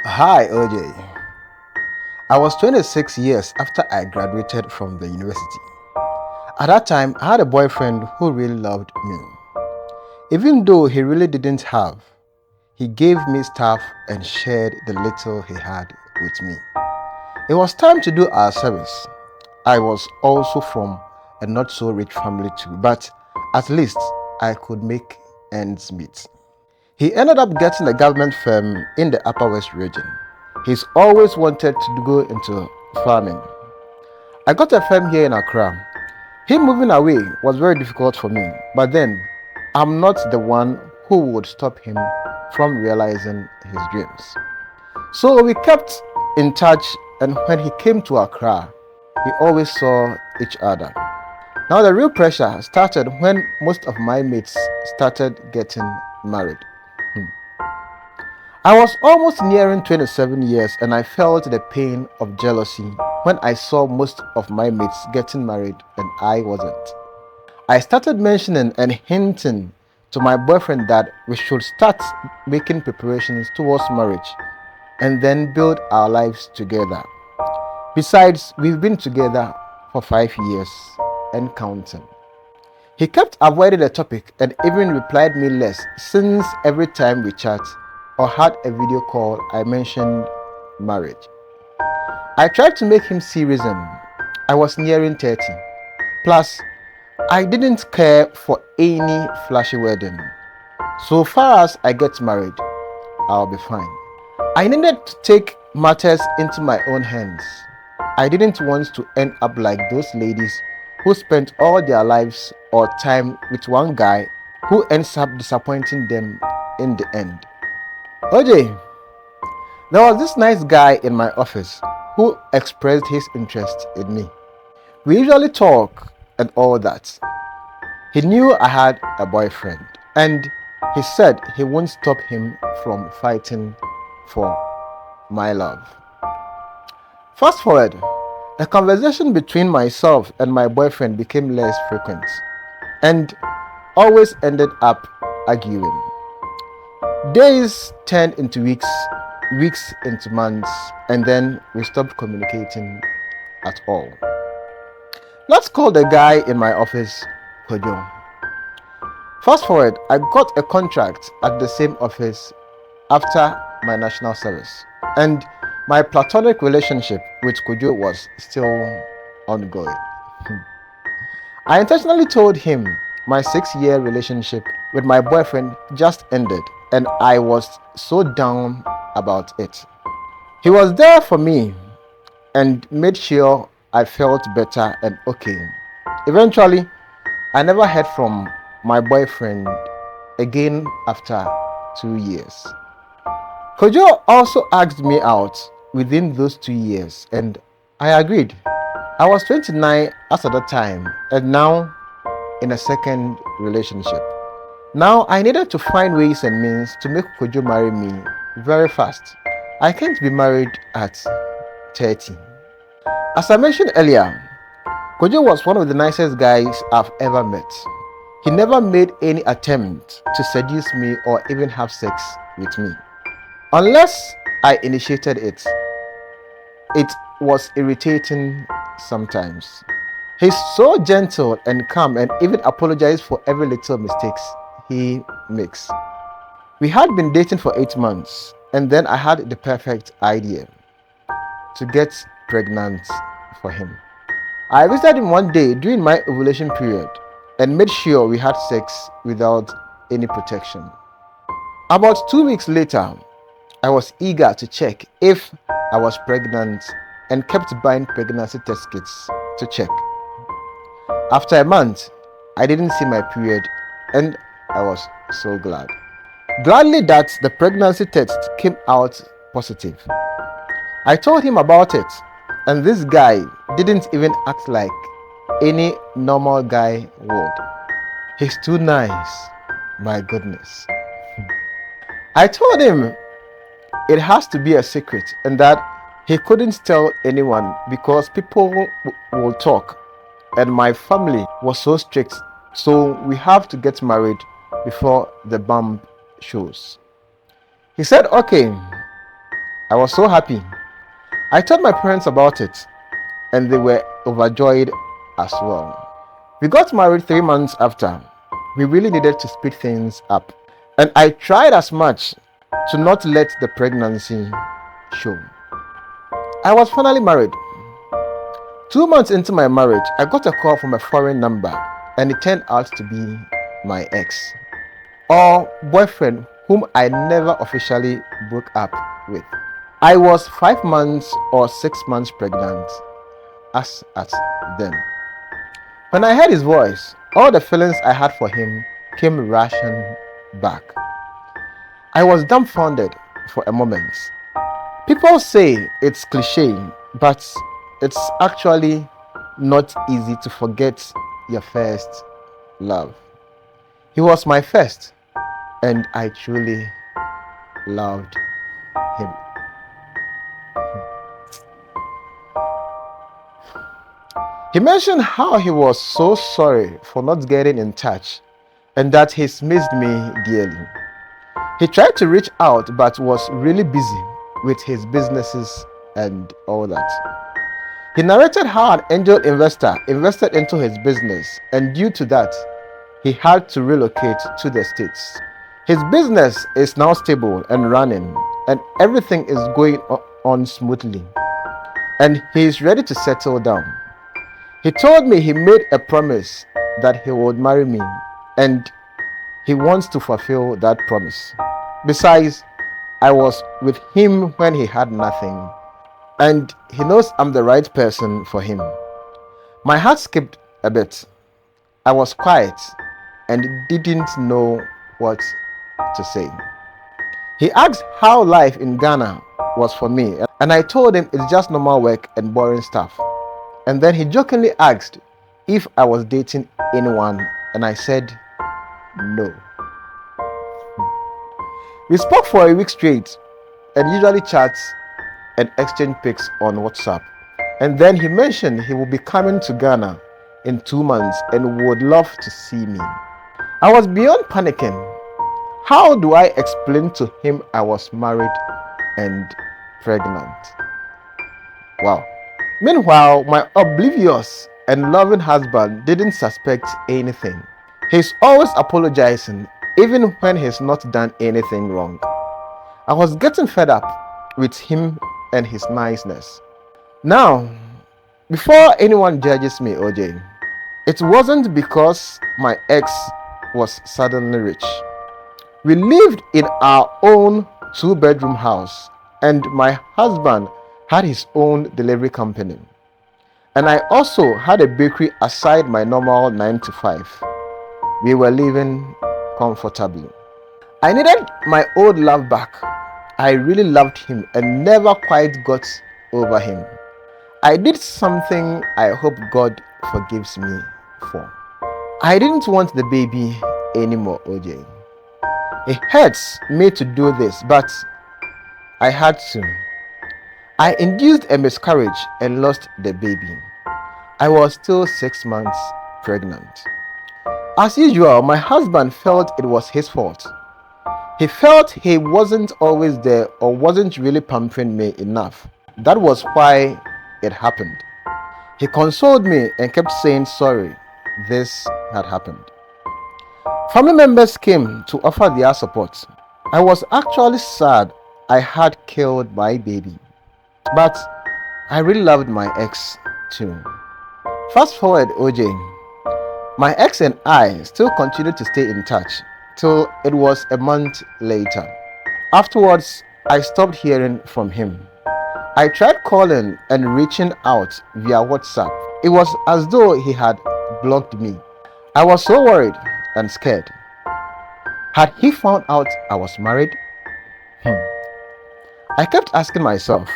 Hi, OJ. I was 26 years after I graduated from the university. At that time, I had a boyfriend who really loved me. Even though he really didn't have, he gave me stuff and shared the little he had with me. It was time to do our service. I was also from a not so rich family too, but at least I could make ends meet. He ended up getting a government firm in the Upper West region. He's always wanted to go into farming. I got a firm here in Accra. Him moving away was very difficult for me, but then I'm not the one who would stop him from realizing his dreams. So we kept in touch, and when he came to Accra, we always saw each other. Now the real pressure started when most of my mates started getting married. I was almost nearing 27 years and I felt the pain of jealousy when I saw most of my mates getting married and I wasn't. I started mentioning and hinting to my boyfriend that we should start making preparations towards marriage and then build our lives together. Besides, we've been together for 5 years and counting. He kept avoiding the topic and even replied me less since every time we chat or had a video call I mentioned marriage. I tried to make him see reason. I was nearing 30. Plus, I didn't care for any flashy wedding. So far as I get married, I'll be fine. I needed to take matters into my own hands. I didn't want to end up like those ladies who spent all their lives or time with one guy who ends up disappointing them in the end. OJ, there was this nice guy in my office who expressed his interest in me. We usually talk and all that. He knew I had a boyfriend and he said he won't stop him from fighting for my love. Fast forward, the conversation between myself and my boyfriend became less frequent and always ended up arguing. Days turned into weeks, weeks into months, and then we stopped communicating at all. Let's call the guy in my office H0w. Fast forward, I got a contract at the same office after my national service, and my platonic relationship with H0w was still ongoing. I intentionally told him my 6-year relationship with my boyfriend just ended and I was so down about it. He was there for me and made sure I felt better and okay. Eventually, I never heard from my boyfriend again after 2 years. H0w also asked me out within those 2 years and I agreed. I was 29 as at that time and now in a second relationship. Now I needed to find ways and means to make H0w marry me very fast. I can't be married at 30. As I mentioned earlier, H0w was one of the nicest guys I've ever met. He never made any attempt to seduce me or even have sex with me. Unless I initiated it. It was irritating sometimes. He's so gentle and calm and even apologizes for every little mistakes he makes. We had been dating for 8 months and then I had the perfect idea to get pregnant for him. I visited him one day during my ovulation period and made sure we had sex without any protection. About 2 weeks later, I was eager to check if I was pregnant and kept buying pregnancy test kits to check. After a month, I didn't see my period and I was so glad. Gladly that the pregnancy test came out positive. I told him about it and this guy didn't even act like any normal guy would. He's too nice, my goodness. I told him it has to be a secret and that he couldn't tell anyone because people will talk and my family was so strict, so we have to get married before the bump shows. He said okay I was so happy. I told my parents about it, and they were overjoyed as well. We got married 3 months after. We really needed to speed things up, and I tried as much to not let the pregnancy show. I was finally married. 2 months into my marriage, I got a call from a foreign number, and it turned out to be my ex, or boyfriend, whom I never officially broke up with. I was 5 months or 6 months pregnant as at then. When I heard his voice, all the feelings I had for him came rushing back. I was dumbfounded for a moment. People say it's cliche, but it's actually not easy to forget your first love. He was my first, and I truly loved him. He mentioned how he was so sorry for not getting in touch and that he's missed me dearly. He tried to reach out but was really busy with his businesses and all that. He narrated how an angel investor invested into his business, and due to that, he had to relocate to the States. His business is now stable and running, and everything is going on smoothly, and he is ready to settle down. He told me he made a promise that he would marry me, and he wants to fulfill that promise. Besides, I was with him when he had nothing, and he knows I'm the right person for him. My heart skipped a bit. I was quiet and didn't know what to say. He asked how life in Ghana was for me, and I told him it's just normal work and boring stuff. And then he jokingly asked if I was dating anyone, and I said no. We spoke for a week straight and usually chat and exchange pics on WhatsApp. And then he mentioned he will be coming to Ghana in 2 months and would love to see me. I was beyond panicking. How do I explain to him I was married and pregnant? Wow. Meanwhile, my oblivious and loving husband didn't suspect anything. He's always apologizing even when he's not done anything wrong. I was getting fed up with him and his niceness. Now, before anyone judges me, OJ, it wasn't because my ex was suddenly rich. We lived in our own 2-bedroom house, and my husband had his own delivery company. And I also had a bakery aside my normal 9 to 5. We were living comfortably. I needed my old love back. I really loved him and never quite got over him. I did something I hope God forgives me for. I didn't want the baby anymore, OJ. It hurts me to do this, but I had to. I induced a miscarriage and lost the baby. I was still 6 months pregnant. As usual, my husband felt it was his fault. He felt he wasn't always there or wasn't really pampering me enough. That was why it happened. He consoled me and kept saying sorry this had happened. Family members came to offer their support. I was actually sad I had killed my baby, but I really loved my ex too. Fast forward, OJ. My ex and I still continued to stay in touch till it was a month later. Afterwards, I stopped hearing from him. I tried calling and reaching out via WhatsApp. It was as though he had blocked me. I was so worried and scared. Had he found out I was married? I kept asking myself.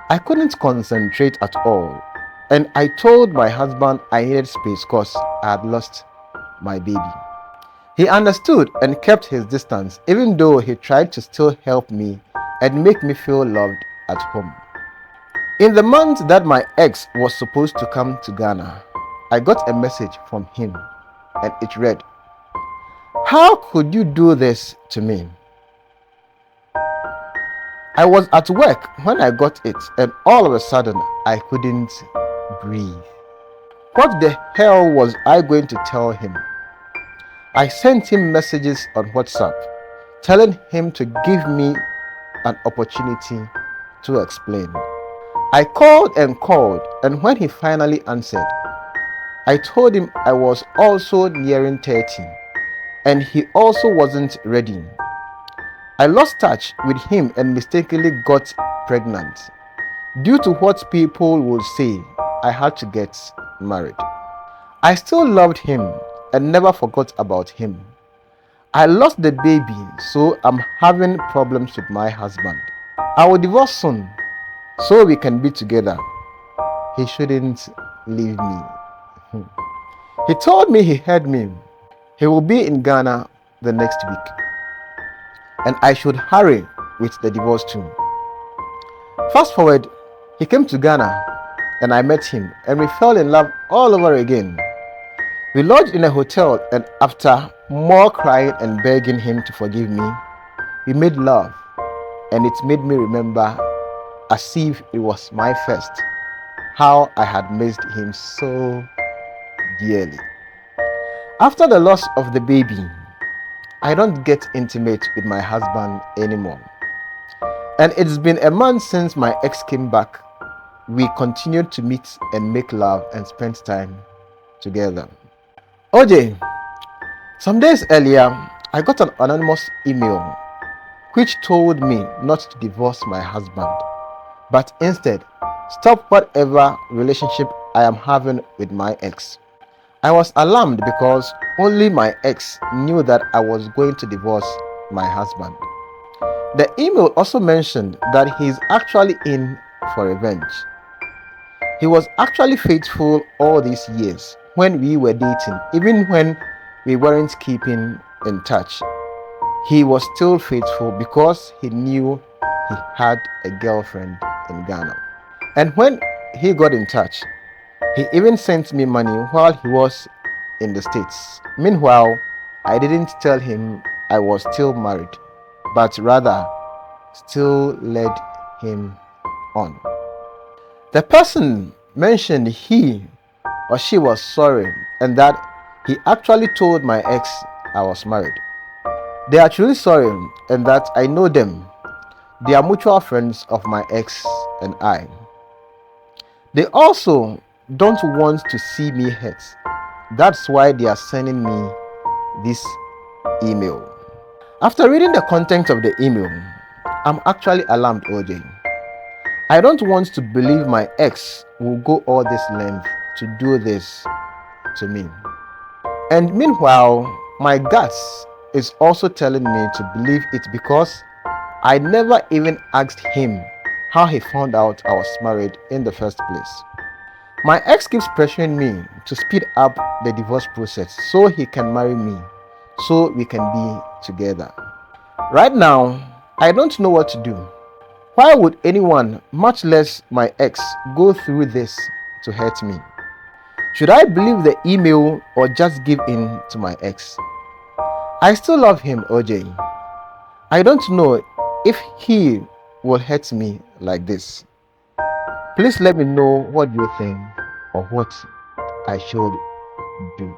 I couldn't concentrate at all, and I told my husband I needed space because I had lost my baby. He understood and kept his distance, even though he tried to still help me and make me feel loved at home. In the month that my ex was supposed to come to Ghana, I got a message from him, and it read, "How could you do this to me? I was at work when I got it, and all of a sudden I couldn't breathe. What the hell was I going to tell him? I sent him messages on WhatsApp telling him to give me an opportunity to explain. I called, and when he finally answered, I told him I was also nearing 30 and he also wasn't ready. I lost touch with him and mistakenly got pregnant. Due to what people would say, I had to get married. I still loved him and never forgot about him. I lost the baby, so I'm having problems with my husband. I will divorce soon so we can be together. He shouldn't leave me. He told me he heard me. He will be in Ghana the next week and I should hurry with the divorce too. Fast forward, he came to Ghana and I met him and we fell in love all over again. We lodged in a hotel and after more crying and begging him to forgive me, we made love and it made me remember as if it was my first how I had missed him so dearly. After the loss of the baby, I don't get intimate with my husband anymore. And it's been a month since my ex came back. We continued to meet and make love and spend time together. OJ, some days earlier, I got an anonymous email which told me not to divorce my husband, but instead stop whatever relationship I am having with my ex. I was alarmed because only my ex knew that I was going to divorce my husband. The email also mentioned that he is actually in for revenge. He was actually faithful all these years when we were dating, even when we weren't keeping in touch. He was still faithful because he knew he had a girlfriend in Ghana. And when he got in touch, he even sent me money while he was in the States. Meanwhile, I didn't tell him I was still married, but rather still led him on. The person mentioned he or she was sorry and that he actually told my ex I was married. They are truly sorry and that I know them. They are mutual friends of my ex and I. They also don't want to see me hurt. That's why they are sending me this email. After reading the content of the email, I'm actually alarmed, OJ. I don't want to believe my ex will go all this length to do this to me. And meanwhile, my guts is also telling me to believe it because I never even asked him how he found out I was married in the first place. My ex keeps pressuring me to speed up the divorce process so he can marry me, so we can be together. Right now, I don't know what to do. Why would anyone, much less my ex, go through this to hurt me? Should I believe the email or just give in to my ex? I still love him, OJ. I don't know if he will hurt me like this. Please let me know what you think or what I should do.